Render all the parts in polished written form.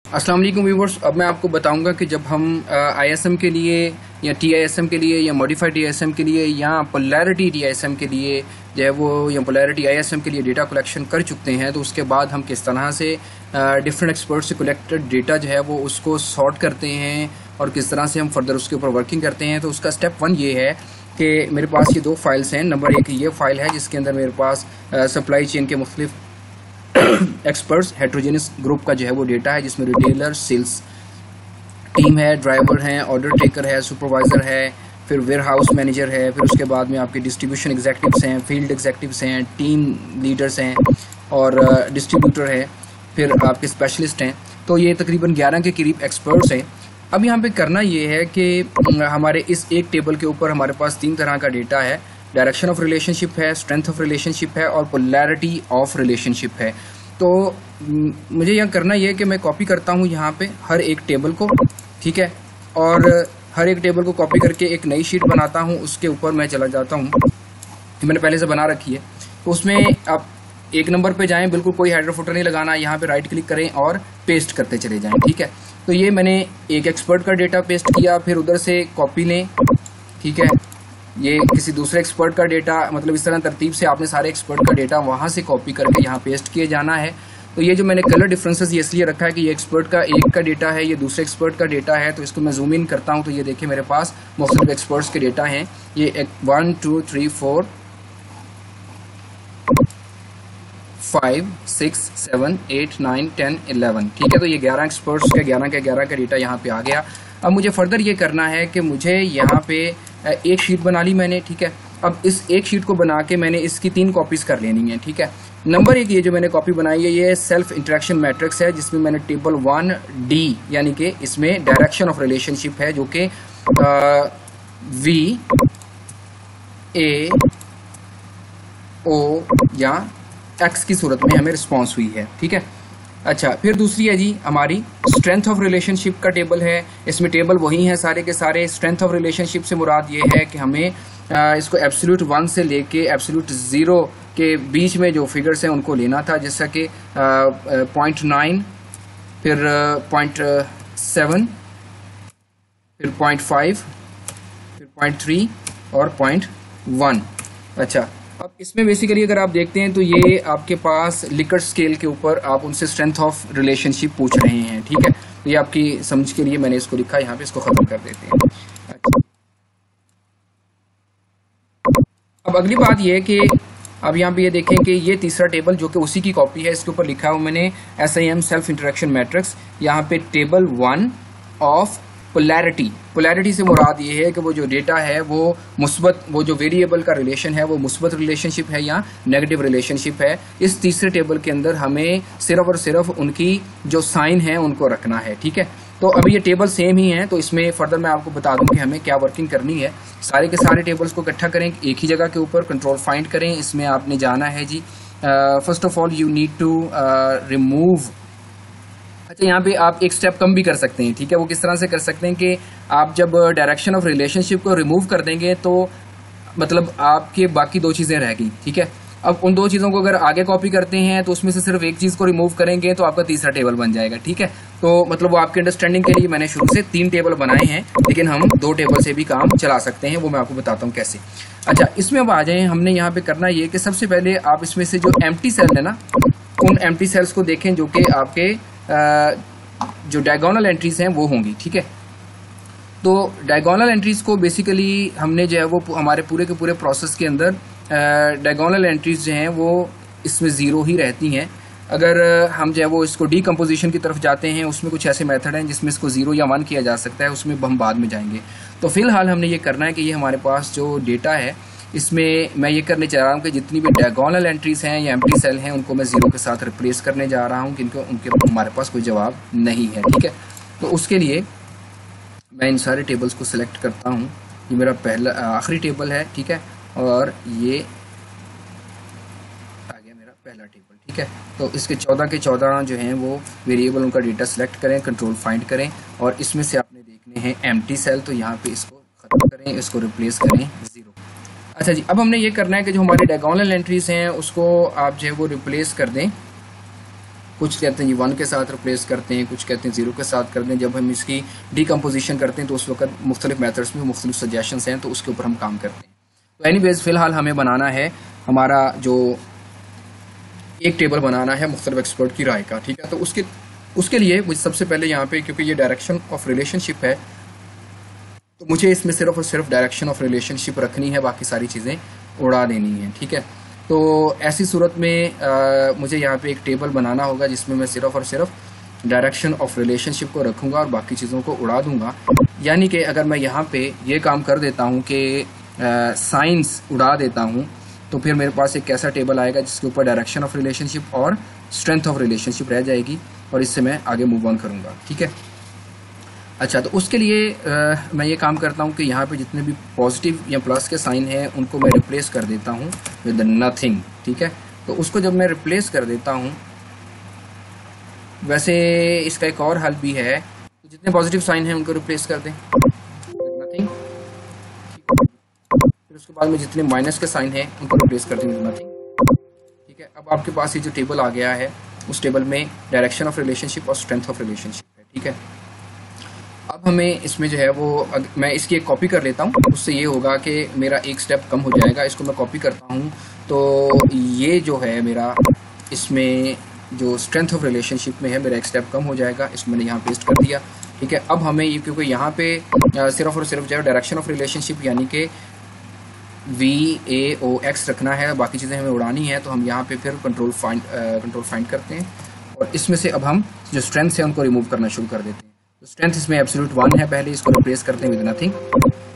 अस्सलाम वालेकुम व्यूवर्स। अब मैं आपको बताऊंगा कि जब हम आईएसएम के लिए या टीआईएसएम के लिए या मॉडिफाइड टीआईएसएम के लिए या पोलैरिटी टीआईएसएम के लिए जो है वो या पोलैरिटी आईएसएम के लिए डेटा कलेक्शन कर चुकते हैं, तो उसके बाद हम किस तरह से डिफरेंट एक्सपर्ट से कलेक्टेड डेटा जो है वो उसको सॉर्ट करते हैं और किस तरह से हम फर्दर उसके ऊपर वर्किंग करते हैं। तो उसका स्टेप 1 ये है कि मेरे पास ये 2 फाइल्स हैं। नंबर 1 ये फाइल है जिसके अंदर मेरे पास सप्लाई चेन के मुख्तलिफ एक्सपर्ट्स हेट्रोजेनियस ग्रुप का जो है वो डेटा है, जिसमें रिटेलर, सेल्स टीम है, ड्राइवर हैं, ऑर्डर टेकर है, सुपरवाइजर है, फिर वेयर हाउस मैनेजर है, फिर उसके बाद में आपके डिस्ट्रीब्यूशन एग्जीक्यूटिव्स हैं, फील्ड एग्जीक्यूटिव्स हैं, टीम लीडर्स हैं और डिस्ट्रीब्यूटर है, फिर आपके स्पेशलिस्ट हैं। तो ये तकरीबन 11 के करीब एक्सपर्ट्स हैं। अब यहाँ पे करना ये है कि हमारे इस एक टेबल के ऊपर हमारे पास 3 तरह का डेटा है। डायरेक्शन ऑफ रिलेशनशिप है, स्ट्रेंथ ऑफ रिलेशनशिप है और पोलैरिटी ऑफ रिलेशनशिप है। तो मुझे यहाँ करना ये है कि मैं कॉपी करता हूँ यहाँ पे हर एक टेबल को, ठीक है, और हर एक टेबल को कॉपी करके एक नई शीट बनाता हूँ। उसके ऊपर मैं चला जाता हूँ, मैंने पहले से बना रखी है। तो उसमें आप 1 नंबर पे जाएं, बिल्कुल कोई हेडर फुटर नहीं लगाना, यहाँ पे राइट क्लिक करें और पेस्ट करते चले जाएं, ठीक है। तो ये मैंने एक एक्सपर्ट का डेटा पेस्ट किया, फिर उधर से कॉपी लें, ठीक है, ये किसी दूसरे एक्सपर्ट का डेटा, मतलब इस तरह तरतीब से आपने सारे एक्सपर्ट का डेटा वहां से कॉपी करके यहाँ पेस्ट किए जाना है। तो ये जो मैंने कलर डिफरेंसेस ये इसलिए रखा है कि ये एक्सपर्ट का एक का डेटा है, ये दूसरे एक्सपर्ट का डेटा है। तो इसको मैं जूम इन करता हूँ तो ये देखिए मेरे पास मुख्तलिफ एक्सपर्ट्स के डेटा हैं। ये 1 2 3 4 5 6 7 8 9 10 11, ठीक है। तो ये 11 एक्सपर्ट्स के 11 का डेटा यहाँ पे आ गया। अब मुझे फर्दर ये करना है कि मुझे यहाँ पे एक शीट बना ली मैंने, ठीक है। अब इस एक शीट को बना के मैंने इसकी 3 कॉपीज कर लेनी है, ठीक है। नंबर 1 ये जो मैंने कॉपी बनाई है ये सेल्फ इंटरेक्शन मैट्रिक्स है, जिसमें मैंने टेबल 1D यानी कि इसमें डायरेक्शन ऑफ रिलेशनशिप है जो कि V A O या X की सूरत में हमें रिस्पॉन्स हुई है, ठीक है। अच्छा, फिर दूसरी है जी हमारी स्ट्रेंथ ऑफ रिलेशनशिप का टेबल है। इसमें टेबल वही है सारे के सारे। स्ट्रेंथ ऑफ रिलेशनशिप से मुराद ये है कि हमें इसको एब्सोल्यूट 1 से लेके एब्सोल्यूट 0 के बीच में जो फिगर्स हैं उनको लेना था, जैसा कि 0.9, फिर 0.7, फिर 0.5, फिर 0.3 और 0.1। अच्छा, अब इसमें बेसिकली अगर आप देखते हैं तो ये आपके पास लिकर्ट स्केल के ऊपर आप उनसे स्ट्रेंथ ऑफ रिलेशनशिप पूछ रहे हैं, ठीक है। तो ये आपकी समझ के लिए मैंने इसको लिखा, यहाँ पे इसको खत्म कर देते हैं। अच्छा, अब अगली बात ये है कि अब यहाँ पे ये देखें कि ये तीसरा टेबल जो कि उसी की कॉपी है, इसके ऊपर लिखा हुआ मैंने SIM सेल्फ इंटरेक्शन मैट्रिक्स। यहाँ पे टेबल 1 ऑफ पोलैरिटी। पोलैरिटी से मुराद ये है कि वो जो डेटा है वो मुस्बत, वो जो वेरिएबल का रिलेशन है वो मुस्बत रिलेशनशिप है या नेगेटिव रिलेशनशिप है। इस तीसरे टेबल के अंदर हमें सिर्फ और सिर्फ उनकी जो साइन है उनको रखना है, ठीक है। तो अभी ये टेबल सेम ही है, तो इसमें फर्दर मैं आपको बता दूं कि हमें क्या वर्किंग करनी है। सारे के सारे टेबल्स को इकट्ठा करें एक ही जगह के ऊपर, कंट्रोल फाइंड करें। इसमें आपने जाना है जी, first of all you need to remove. अच्छा, यहाँ पे आप एक स्टेप कम भी कर सकते हैं, ठीक है। वो किस तरह से कर सकते हैं कि आप जब डायरेक्शन ऑफ रिलेशनशिप को रिमूव कर देंगे तो मतलब आपके बाकी 2 चीजें रह गई, ठीक है। अब उन 2 चीजों को अगर आगे कॉपी करते हैं तो उसमें से सिर्फ एक चीज को रिमूव करेंगे तो आपका तीसरा टेबल बन जाएगा, ठीक है। तो मतलब वो आपके अंडरस्टैंडिंग के लिए मैंने शुरू से 3 टेबल बनाए हैं, लेकिन हम 2 टेबल से भी काम चला सकते हैं, वो मैं आपको बताता हूँ कैसे। अच्छा, इसमें अब आ जाए, हमने यहाँ पे करना ये कि सबसे पहले आप इसमें से जो एम्प्टी सेल है ना, उन एम्प्टी सेल्स को देखें जो कि आपके जो डायगोनल एंट्रीज हैं वो होंगी, ठीक है। तो डायगोनल एंट्रीज को बेसिकली हमने जो है वो हमारे पूरे के पूरे प्रोसेस के अंदर डायगोनल एंट्रीज जो हैं वो इसमें 0 ही रहती हैं। अगर हम जो है वो इसको डीकम्पोजिशन की तरफ जाते हैं, उसमें कुछ ऐसे मेथड हैं जिसमें इसको 0 या 1 किया जा सकता है, उसमें हम बाद में जाएंगे। तो फिलहाल हमने ये करना है कि ये हमारे पास जो डेटा है इसमें मैं ये करने चाह रहा हूँ कि जितनी भी डायगोनल एंट्रीज हैं या एम्प्टी सेल हैं उनको मैं 0 के साथ रिप्लेस करने जा रहा हूँ, क्योंकि उनके हमारे पास कोई जवाब नहीं है, ठीक है। तो उसके लिए मैं इन सारे टेबल्स को सिलेक्ट करता हूँ। ये मेरा पहला आखिरी टेबल है, ठीक है, और ये आ गया मेरा पहला टेबल, ठीक है। तो इसके 14 के 14 जो हैं वो वेरिएबल उनका डेटा सेलेक्ट करें, कंट्रोल फाइंड करें और इसमें से आपने देखने हैं एम्प्टी सेल, तो यहाँ पे इसको खत्म करें, इसको रिप्लेस करें 0। अच्छा जी, अब हमने ये करना है कि जो हमारे डायगोनल एंट्रीज हैं उसको आप जो है वो रिप्लेस कर दें कुछ कहते हैं जी 1 के साथ रिप्लेस करते हैं, कुछ कहते हैं 0 के साथ करते हैं। जब हम इसकी डिकम्पोजिशन करते हैं तो उस वक्त मुख्तलिफ मेथड्स में मुख्तलिफ सजेशंस हैं, तो उसके ऊपर हम काम करते हैं। तो एनीवेज फ़िलहाल हमें बनाना है हमारा जो एक टेबल बनाना है मुख्तलिफ एक्सपर्ट की राय का, ठीक है। तो उसके लिए मुझे सबसे पहले यहाँ पे, क्योंकि ये डायरेक्शन ऑफ रिलेशनशिप है, तो मुझे इसमें सिर्फ और सिर्फ डायरेक्शन ऑफ रिलेशनशिप रखनी है, बाकी सारी चीज़ें उड़ा देनी है, ठीक है। तो ऐसी सूरत में मुझे यहाँ पे एक टेबल बनाना होगा जिसमें मैं सिर्फ और सिर्फ डायरेक्शन ऑफ रिलेशनशिप को रखूँगा और बाकी चीज़ों को उड़ा दूँगा। यानी कि अगर मैं यहाँ पे ये काम कर देता हूँ कि साइंस उड़ा देता हूँ, तो फिर मेरे पास एक ऐसा टेबल आएगा जिसके ऊपर डायरेक्शन ऑफ रिलेशनशिप और स्ट्रेंथ ऑफ रिलेशनशिप रह जाएगी, और इससे मैं आगे मूव ऑन करूँगा, ठीक है। अच्छा, तो उसके लिए मैं ये काम करता हूँ कि यहाँ पे जितने भी पॉजिटिव या प्लस के साइन हैं उनको मैं रिप्लेस कर देता हूँ विद नथिंग, ठीक है। तो उसको जब मैं रिप्लेस कर देता हूँ, वैसे इसका एक और हल भी है, तो जितने पॉजिटिव साइन हैं उनको रिप्लेस कर दें विद नथिंग, फिर उसके बाद में जितने माइनस के साइन हैं उनको रिप्लेस कर दें विद नथिंग, ठीक है। अब आपके पास ये जो टेबल आ गया है, उस टेबल में डायरेक्शन ऑफ रिलेशनशिप और स्ट्रेंथ ऑफ रिलेशनशिप है, ठीक है। अब हमें इसमें जो है वो, मैं इसकी एक कॉपी कर लेता हूँ, उससे ये होगा कि मेरा एक स्टेप कम हो जाएगा। इसको मैं कॉपी करता हूँ, तो ये जो है मेरा, इसमें जो स्ट्रेंथ ऑफ रिलेशनशिप में है, मेरा एक स्टेप कम हो जाएगा। इसको मैंने यहाँ पेस्ट कर दिया, ठीक है। अब हमें ये, क्योंकि यहाँ पे सिर्फ और सिर्फ जो है डायरेक्शन ऑफ रिलेशनशिप यानी कि VAOX रखना है, बाकी चीज़ें हमें उड़ानी है, तो हम यहाँ पे फिर कंट्रोल फाइंड करते हैं, और इसमें से अब हम जो स्ट्रेंथ है उनको रिमूव करना शुरू कर देते हैं। तो स्ट्रेंथ इसमें एब्सोल्यूट 1 है, पहले इसको रिप्लेस करते हैं विद नथिंग,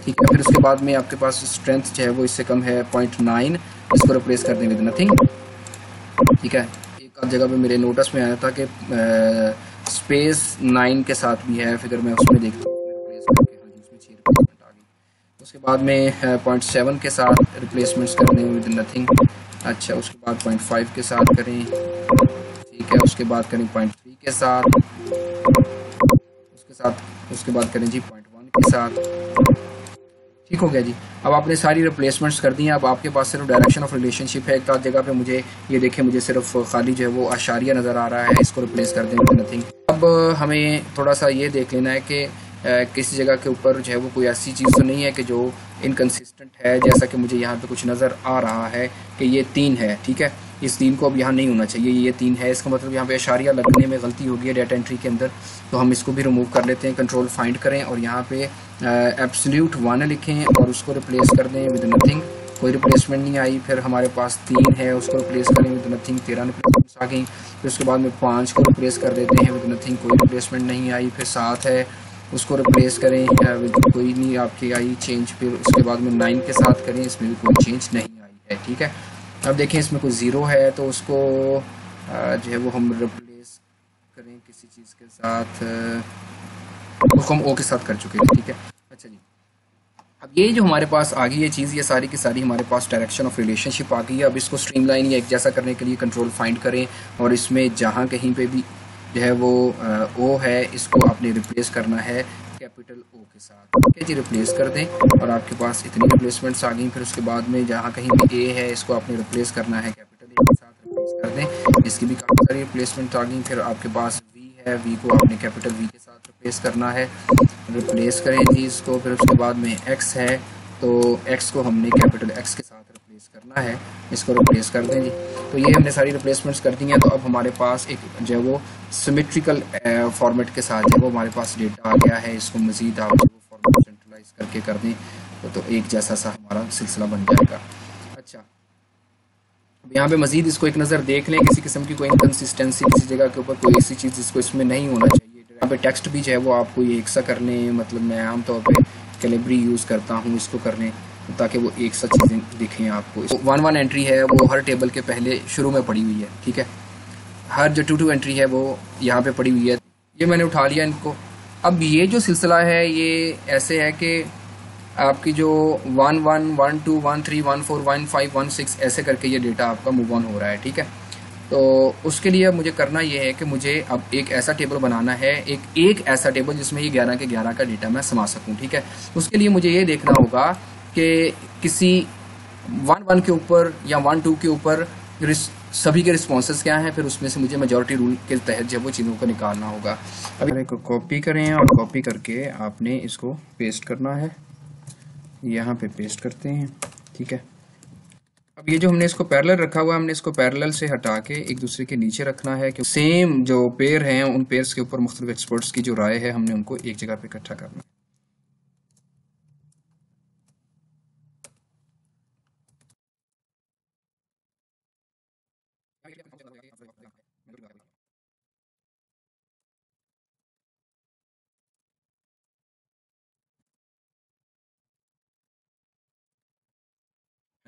ठीक है। फिर उसके बाद में आपके पास स्ट्रेंथ जो है वो इससे कम है 0.9, इसको रिप्लेस करते हैं विद नथिंग, ठीक है। एक आध जगह पे मेरे नोटिस में आया था कि स्पेस 9 के साथ भी है, फिर मैं उसमें देखता हूँ रिप्लेस करके, हाँ जी, उसमें 6 रिप्लेसमेंट आ गई। उसके बाद में 0.7 के साथ रिप्लेसमेंट्स करने विद नथिंग। अच्छा, उसके बाद 0.5 के साथ करें, ठीक है। उसके बाद करें 0.3 के साथ, उसके बाद करें जी 0.1 के साथ, ठीक हो गया जी। अब आपने सारी रिप्लेसमेंट्स कर दी हैं। अब आपके पास सिर्फ डायरेक्शन ऑफ रिलेशनशिप है। एक आध जगह पे मुझे ये देखें, मुझे सिर्फ खाली जो है वो आशारिया नज़र आ रहा है, इसको रिप्लेस कर दें विद नथिंग। अब हमें थोड़ा सा ये देख लेना है कि किसी जगह के ऊपर जो है वो कोई ऐसी चीज़ तो नहीं है कि जो इनकन्सिस्टेंट है, जैसा कि मुझे यहाँ पे कुछ नज़र आ रहा है कि ये 3 है, ठीक है। इस 3 को अब यहाँ नहीं होना चाहिए, ये 3 है, इसका मतलब यहाँ पे अशारिया लगने में गलती हो गई है डेटा एंट्री के अंदर, तो हम इसको भी रिमूव कर लेते हैं। कंट्रोल फाइंड करें और यहाँ पे एब्सोल्यूट 1 लिखें और उसको रिप्लेस कर दें विद नथिंग, कोई रिप्लेसमेंट नहीं आई। फिर हमारे पास 3 है, उसको रिप्लेस करें विद नथिंग, 13 रिप्लेसमेंट्स आ गई। फिर उसके बाद में 5 को रिप्लेस कर देते हैं विद नथिंग, कोई रिप्लेसमेंट नहीं आई। फिर 7 है, उसको रिप्लेस करें विद कोई नहीं आपकी आई चेंज। फिर उसके बाद में 9 के साथ करें, इसमें भी कोई चेंज नहीं आई है, ठीक है। अब देखें इसमें कोई 0 है, तो उसको जो है वो हम रिप्लेस करें किसी चीज़ के साथ, उसको हम O के साथ कर चुके थे, ठीक है। अच्छा जी, अब ये जो हमारे पास आ गई है चीज़, ये सारी की सारी हमारे पास डायरेक्शन ऑफ रिलेशनशिप आ गई है। अब इसको स्ट्रीमलाइन या एक जैसा करने के लिए कंट्रोल फाइंड करें और इसमें जहाँ कहीं पे भी जो है वो O है, इसको आपने रिप्लेस करना है कैपिटल O के साथ, ठीक है जी। रिप्लेस कर दें और आपके पास इतनी रिप्लेसमेंट्स आ गई। फिर उसके बाद में जहाँ कहीं भी A है, इसको आपने रिप्लेस करना है कैपिटल A के साथ, रिप्लेस कर दें, इसकी भी काफ़ी सारी रिप्लेसमेंट आ गई। फिर आपके पास V है, V को आपने कैपिटल V के साथ रिप्लेस करना है, रिप्लेस करें जी इसको। फिर उसके बाद में X है, तो X को हमने कैपिटल X के साथ रिप्लेस करना है, इसको रिप्लेस कर दें जी। तो ये हमने सारी रिप्लेसमेंट्स कर दी हैं। तो अब हमारे पास एक जो है वो सिमेट्रिकल फॉर्मेट के साथ जो है वो हमारे पास डेटा आ गया है। इसको मज़ीद आप जो फॉर्मेट सेंट्रलाइज करके कर दें तो एक जैसा सा हमारा सिलसिला बन जाएगा। अच्छा, अब यहाँ पे मज़ीद इसको एक नज़र देख लें, किसी किस्म की कोई इनकन्सिस्टेंसी किसी जगह के ऊपर कोई ऐसी चीज़ जिसको इसमें नहीं होना चाहिए। यहाँ पे टेक्स्ट भी जो है वो आपको ये एक सा करने, मतलब मैं आमतौर पर कैलिब्री यूज़ करता हूँ इसको करने, ताकि वो एक सा चीज़ें दिखें आपको। 1-1 एंट्री है वो हर टेबल के पहले शुरू में पड़ी हुई है, ठीक है। हर जो 2-2 एंट्री है वो यहाँ पे पड़ी हुई है। ये मैंने उठा लिया इनको। अब ये जो सिलसिला है ये ऐसे है कि आपकी जो 1-1, 1-2, 1-3, 1-4, 1-5, 1-6 ऐसे करके ये डेटा आपका मूव ऑन हो रहा है, ठीक है। तो उसके लिए मुझे करना ये है कि मुझे अब एक ऐसा टेबल बनाना है, एक ऐसा टेबल जिसमें ये 11 के 11 का डेटा मैं समा सकूँ, ठीक है। उसके लिए मुझे ये देखना होगा कि किसी 1-1 के ऊपर या 1-2 के ऊपर सभी के रिस्पॉन्सेस क्या हैं, फिर उसमें से मुझे मेजॉरिटी रूल के तहत जब वो चीज़ों को निकालना होगा। अभी को कॉपी करें और कॉपी करके आपने इसको पेस्ट करना है, यहाँ पे पेस्ट करते हैं, ठीक है। अब ये जो हमने इसको पैरेलल रखा हुआ है, हमने इसको पैरेलल से हटा के एक दूसरे के नीचे रखना है कि सेम जो पेयर हैं उन पेयर्स के ऊपर मुख्तलिफ एक्सपर्ट्स की जो राय है हमने उनको एक जगह पे इकट्ठा करना है।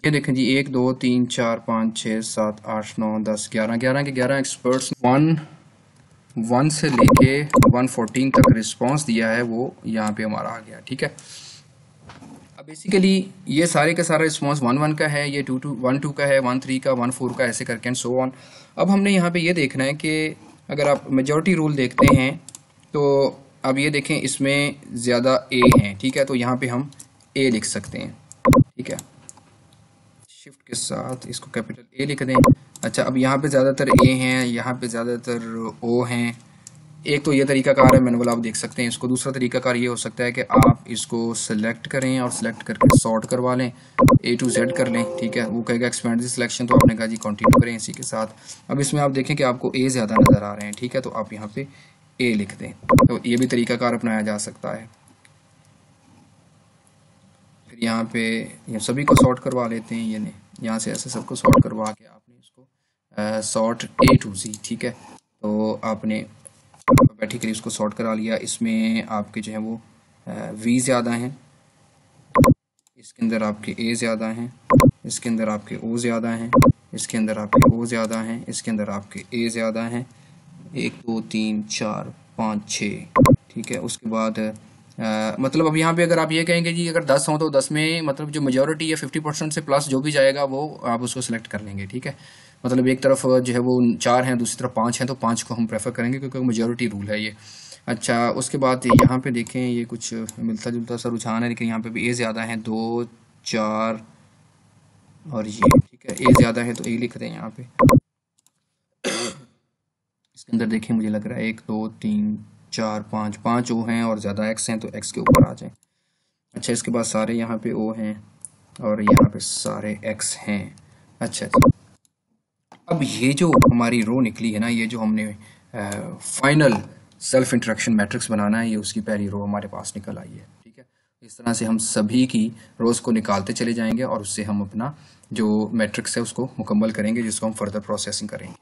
ये देखें जी, 1 2 3 4 5 6 7 8 9 10 11 11 के 11 एक्सपर्ट्स 1 से लेके 114 तक रिस्पांस दिया है, वो यहाँ पे हमारा आ गया, ठीक है। अब बेसिकली ये सारे का सारा रिस्पांस 1 1 का है, ये 2 2 1 2 का है, 1 3 का, 1 4 का, ऐसे करके एंड सो ऑन। अब हमने यहाँ पे ये देखना है कि अगर आप मेजॉरिटी रूल देखते हैं तो अब ये देखें इसमें ज़्यादा ए हैं, ठीक है, तो यहाँ पे हम ए लिख सकते हैं, ठीक है। शिफ्ट के साथ इसको कैपिटल ए लिख दें। अच्छा, अब यहाँ पे ज़्यादातर ए हैं, यहाँ पे ज़्यादातर ओ हैं। एक तो ये तरीकाकार है मैनुअल, आप देख सकते हैं इसको। दूसरा तरीकाकार ये हो सकता है कि आप इसको सेलेक्ट करें और सेलेक्ट करके सॉर्ट करवा लें, A to Z कर लें, ठीक है। वो कहेगा एक्सपेंड द सिलेक्शन, तो आपने कहा जी कंटिन्यू करें इसी के साथ। अब इसमें आप देखें कि आपको ए ज़्यादा नज़र आ रहे हैं, ठीक है, तो आप यहाँ पे ए लिख दें। तो ये भी तरीकाकार अपनाया जा सकता है। फिर यहाँ पे ये सभी को सॉर्ट करवा लेते हैं, ये यहाँ से ऐसे सबको सॉर्ट करवा के आपने इसको सॉर्ट A to Z, ठीक है। तो आपने ऑटोमेटिकली उसको सॉर्ट करा लिया। इसमें आपके जो है वो V ज़्यादा हैं, इसके अंदर आपके A ज़्यादा हैं, इसके अंदर आपके O ज़्यादा हैं, इसके अंदर आपके O ज़्यादा हैं, इसके अंदर आपके A ज़्यादा हैं। 1 2 3 4 5 6, ठीक है। उसके बाद मतलब अब यहाँ पे अगर आप ये कहेंगे जी अगर 10 हो तो 10 में मतलब जो मेजॉरिटी है 50% से प्लस जो भी जाएगा वो आप उसको सिलेक्ट कर लेंगे, ठीक है। मतलब एक तरफ जो है वो 4 हैं, दूसरी तरफ 5 हैं, तो 5 को हम प्रेफर करेंगे क्योंकि मेजॉरिटी रूल है ये। अच्छा, उसके बाद यहाँ पे देखें ये कुछ मिलता जुलता सा रुझान है, लेकिन यहाँ पे भी ए ज़्यादा है, 2 4 और ये, ठीक है। ए ज़्यादा है तो ए लिख दें यहाँ पे। इसके अंदर देखें मुझे लग रहा है 1 2 3 4 5 5 ओ हैं और ज़्यादा एक्स हैं, तो एक्स के ऊपर आ जाएं। अच्छा, इसके बाद सारे यहाँ पे ओ हैं और यहाँ पे सारे एक्स हैं। अच्छा जी, अब ये जो हमारी रो निकली है ना, ये जो हमने फाइनल सेल्फ इंटरेक्शन मैट्रिक्स बनाना है, ये उसकी पहली रो हमारे पास निकल आई है, ठीक है। इस तरह से हम सभी की रोज़ को निकालते चले जाएंगे और उससे हम अपना जो मैट्रिक्स है उसको मुकम्मल करेंगे, जिसको हम फर्दर प्रोसेसिंग करेंगे।